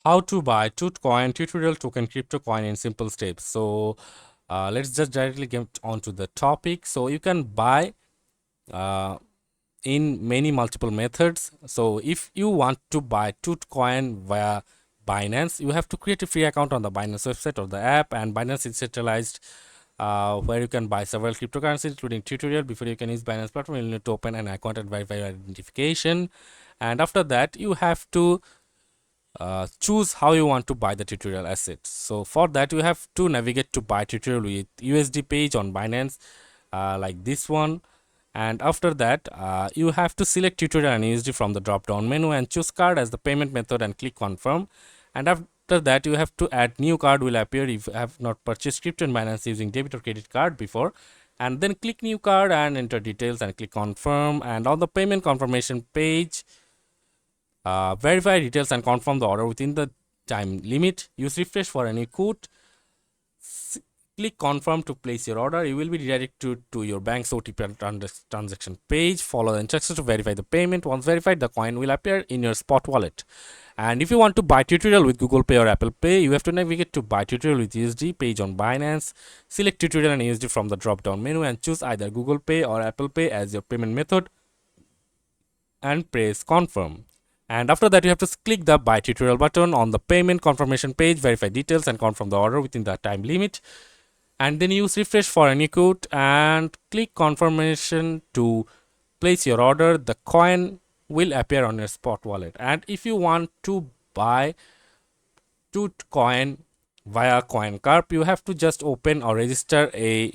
How to buy TUT coin tutorial token crypto coin in simple steps. So let's just directly get onto the topic. So you can buy uh, in many multiple methods. So if you want to buy TUT coin via Binance, you have to create a free account on the Binance website or the app, and Binance is centralized where you can buy several cryptocurrencies including tutorial. Before you can use Binance platform, you need to open an account and verify your identification, and after that you have to choose how you want to buy the tutorial assets. So for that you have to navigate to buy tutorial with USD page on Binance, like this one, and after that you have to select tutorial and USD from the drop down menu and choose card as the payment method and click confirm. And after that you have to add new card will appear if you have not purchased crypto in Binance using debit or credit card before, and then click new card and enter details and click confirm. And on the payment confirmation page, verify details and confirm the order within the time limit. Use refresh for any code. Click confirm to place your order. You will be redirected to your bank's OTP transaction page. Follow the instructions to verify the payment. Once verified, the coin will appear in your spot wallet. And if you want to buy tutorial with Google Pay or Apple Pay, you have to navigate to buy tutorial with USD page on Binance. Select tutorial and USD from the drop down menu and choose either Google Pay or Apple Pay as your payment method and press confirm. And after that you have to click the buy tutorial button on the payment confirmation page, verify details and confirm the order within the time limit, and then use refresh for any code and click confirmation to place your order. The coin will appear on your spot wallet. And if you want to buy TUT coin via CoinCarp, you have to just open or register a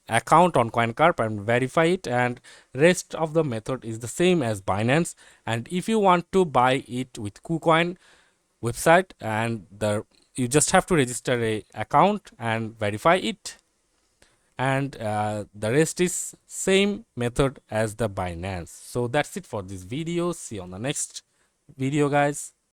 account on CoinCarp and verify it, and rest of the method is the same as Binance. And if you want to buy it with KuCoin website, and you just have to register a account and verify it, and the rest is same method as the Binance. So that's it for this video. See you on the next video, guys.